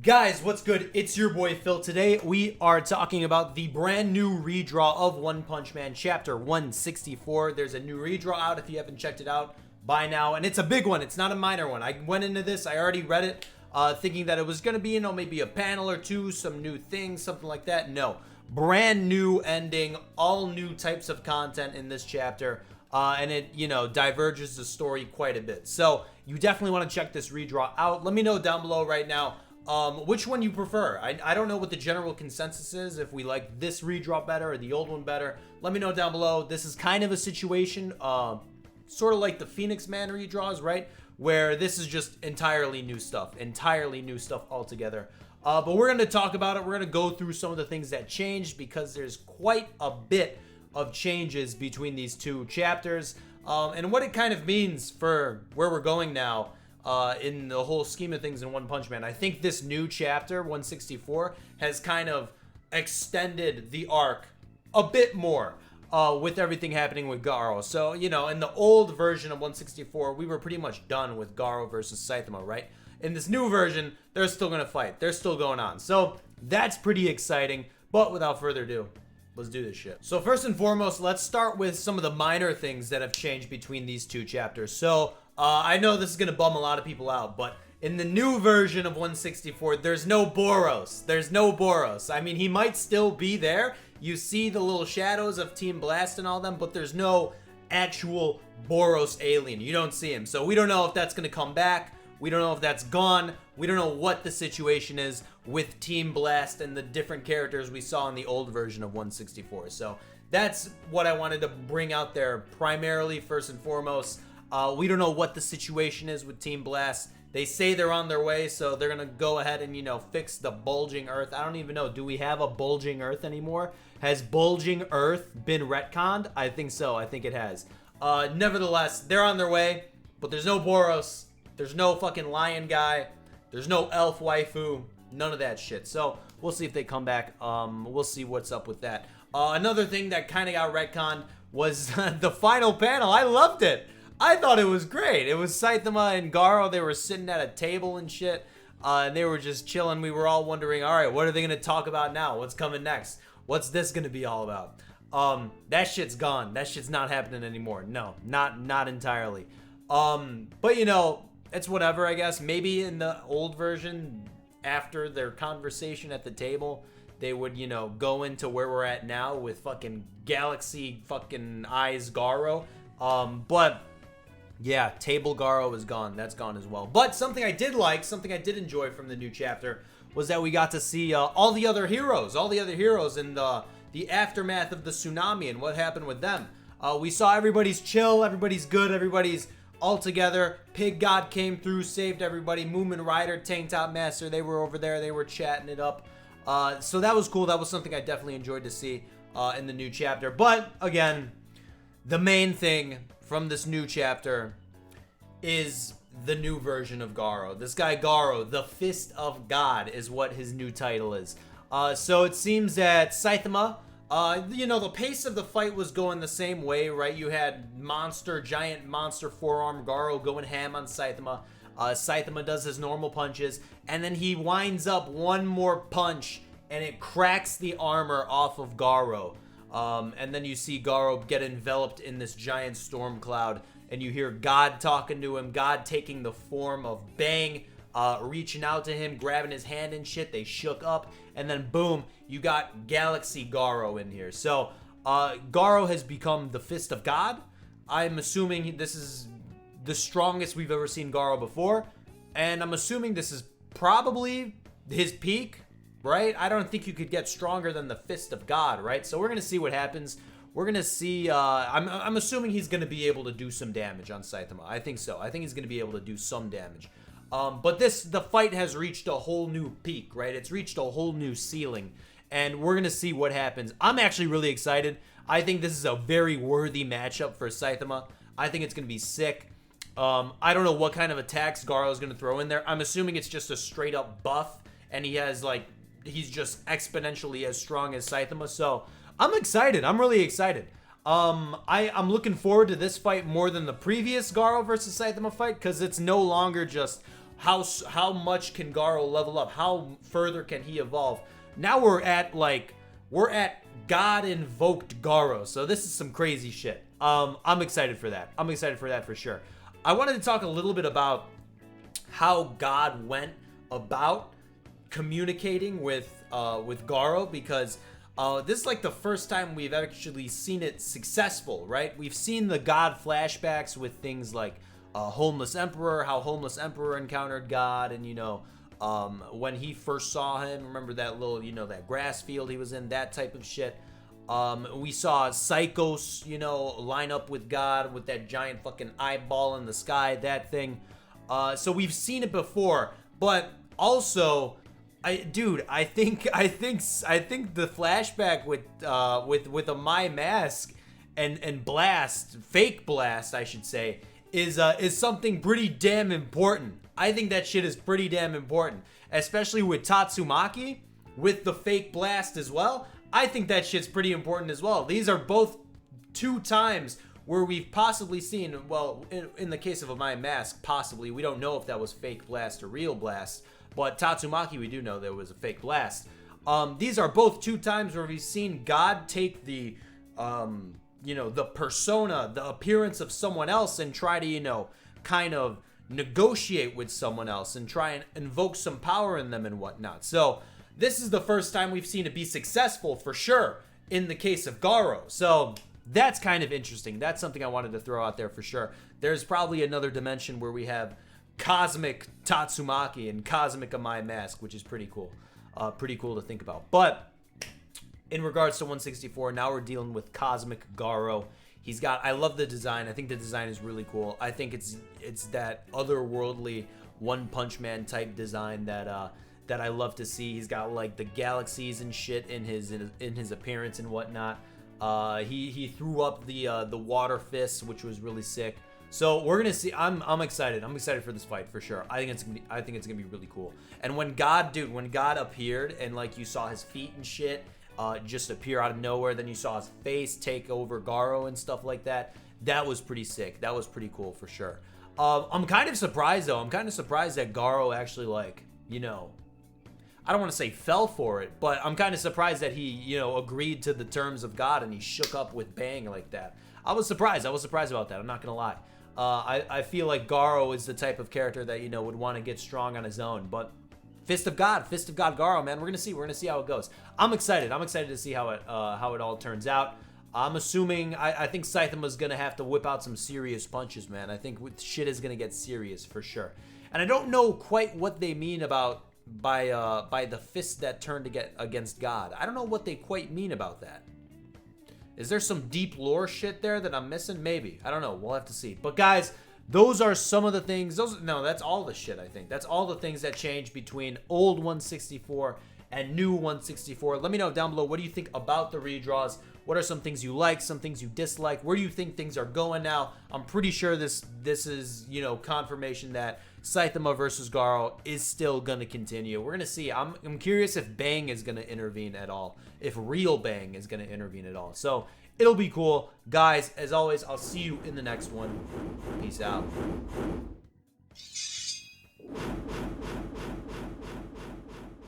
Guys, what's good? It's your boy Phil. Today we are talking about the brand new redraw of One Punch Man Chapter 164. There's a new redraw out if you haven't checked it out by now, and it's a big one. It's not a minor one. I went into this, I already read it, thinking that it was going to be, maybe a panel or two, some new things, something like that. No. Brand new ending, all new types of content in this chapter, and it, diverges the story quite a bit. So you definitely want to check this redraw out. Let me know down below right now which one you prefer. I don't know what the general consensus is, if we like this redraw better or the old one better. Let me know down below. This is kind of a situation, sort of like the Phoenix Man redraws, right? Where this is just entirely new stuff altogether. But we're going to talk about it. We're going to go through some of the things that changed because there's quite a bit of changes between these two chapters, and what it kind of means for where we're going now. In the whole scheme of things in One Punch Man. I think this new chapter, 164, has kind of extended the arc a bit more with everything happening with Garou. So, in the old version of 164, we were pretty much done with Garou versus Saitama, right? In this new version, they're still going to fight. They're still going on. So, that's pretty exciting. But without further ado, let's do this shit. So first and foremost, let's start with some of the minor things that have changed between these two chapters. So, I know this is going to bum a lot of people out, but in the new version of 164, there's no Boros. There's no Boros. I mean, he might still be there. You see the little shadows of Team Blast and all them, but there's no actual Boros alien. You don't see him. So we don't know if that's going to come back. We don't know if that's gone. We don't know what the situation is with Team Blast and the different characters we saw in the old version of 164. So that's what I wanted to bring out there primarily, first and foremost. We don't know what the situation is with Team Blast. They say they're on their way, so they're going to go ahead and, fix the bulging Earth. I don't even know. Do we have a bulging Earth anymore? Has bulging Earth been retconned? I think so. I think it has. Nevertheless, they're on their way, but there's no Boros. There's no fucking lion guy. There's no elf waifu. None of that shit. So we'll see if they come back. We'll see what's up with that. Another thing that kind of got retconned was the final panel. I loved it. I thought it was great. It was Saitama and Garou. They were sitting at a table and shit. And they were just chilling. We were all wondering, all right, what are they going to talk about now? What's coming next? What's this going to be all about? That shit's gone. That shit's not happening anymore. No, not entirely. But it's whatever, I guess. Maybe in the old version, after their conversation at the table, they would, go into where we're at now with fucking galaxy fucking eyes Garou. But yeah, table Garou is gone. That's gone as well. But something I did like, something I did enjoy from the new chapter was that we got to see all the other heroes in the aftermath of the tsunami and what happened with them. We saw everybody's chill, everybody's good, everybody's all together. Pig God came through, saved everybody. Moomin Rider, Tank Top Master, they were over there. They were chatting it up. So that was cool. That was something I definitely enjoyed to see in the new chapter. But again, the main thing from this new chapter is the new version of Garou. This guy Garou, the Fist of God, is what his new title is. So it seems that Saitama, the pace of the fight was going the same way, right? You had giant monster forearm Garou going ham on Saitama. Saitama does his normal punches, and then he winds up one more punch, and it cracks the armor off of Garou. And then you see Garou get enveloped in this giant storm cloud, and you hear God talking to him, God taking the form of Bang, reaching out to him, grabbing his hand and shit. They shook up, and then boom, you got Galaxy Garou in here. So Garou has become the Fist of God. I'm assuming this is the strongest we've ever seen Garou before, and I'm assuming this is probably his peak, right? I don't think you could get stronger than the Fist of God, right? So we're gonna see what happens. We're gonna see. I'm assuming he's gonna be able to do some damage on Saitama. I think so. I think he's gonna be able to do some damage. But the fight has reached a whole new peak, right? It's reached a whole new ceiling, and we're gonna see what happens. I'm actually really excited. I think this is a very worthy matchup for Saitama. I think it's gonna be sick. I don't know what kind of attacks Garou is gonna throw in there. I'm assuming it's just a straight up buff, and he's just exponentially as strong as Saitama. So I'm excited. I'm really excited. I'm looking forward to this fight more than the previous Garou versus Saitama fight, because it's no longer just how much can Garou level up? How further can he evolve? Now we're at God invoked Garou. So this is some crazy shit. I'm excited for that. I'm excited for that for sure. I wanted to talk a little bit about how God went about communicating with Garou, because this is like the first time we've actually seen it successful, right? We've seen the God flashbacks with things like Homeless Emperor, how Homeless Emperor encountered God, and when he first saw him, remember that little, that grass field he was in, that type of shit. We saw Psychos, line up with God with that giant fucking eyeball in the sky, that thing. So we've seen it before, but also, I think the flashback with a My Mask and Blast, fake Blast, I should say, is something pretty damn important. I think that shit is pretty damn important, especially with Tatsumaki with the fake Blast as well. I think that shit's pretty important as well. These are both 2 times where we've possibly seen, well, in the case of a My Mask, possibly, we don't know if that was fake Blast or real Blast, but Tatsumaki, we do know there was a fake Blast. These are both 2 times where we've seen God take the persona, the appearance of someone else and try to, kind of negotiate with someone else and try and invoke some power in them and whatnot. So this is the first time we've seen it be successful for sure in the case of Garou. So that's kind of interesting. That's something I wanted to throw out there for sure. There's probably another dimension where we have Cosmic Tatsumaki and Cosmic My Mask, which is pretty cool. Pretty cool to think about. But in regards to 164, now we're dealing with Cosmic Garou. I love the design. I think the design is really cool. I think it's that otherworldly One Punch Man type design that I love to see. He's got like the galaxies and shit in his appearance and whatnot. He threw up the water fists, which was really sick. So we're gonna see. I'm excited. I'm excited for this fight for sure. I think it's gonna be really cool. And when God appeared and like you saw his feet and shit just appear out of nowhere, then you saw his face take over Garou and stuff like that. That was pretty sick. That was pretty cool for sure. I'm kind of surprised though. I'm kind of surprised that Garou actually I don't want to say fell for it, but I'm kind of surprised that he, agreed to the terms of God and he shook up with Bang like that. I was surprised. I was surprised about that. I'm not going to lie. I feel like Garou is the type of character that, would want to get strong on his own. But Fist of God Garou, man. We're going to see. We're going to see how it goes. I'm excited. I'm excited to see how it all turns out. I'm assuming, I think Saitama's going to have to whip out some serious punches, man. I think shit is going to get serious for sure. And I don't know quite what they mean by the fist that turned to get against God. I don't know what they quite mean about that. Is there some deep lore shit there that I'm missing? Maybe. I don't know. We'll have to see. But guys, those are some of the things. That's all the shit, I think. That's all the things that changed between old 164 and new 164. Let me know down below, what do you think about the redraws? What are some things you like, some things you dislike? Where do you think things are going now? I'm pretty sure this is, confirmation that Saitama versus Garou is still going to continue. We're going to see. I'm curious if Bang is going to intervene at all. If real Bang is going to intervene at all. So it'll be cool. Guys, as always, I'll see you in the next one. Peace out.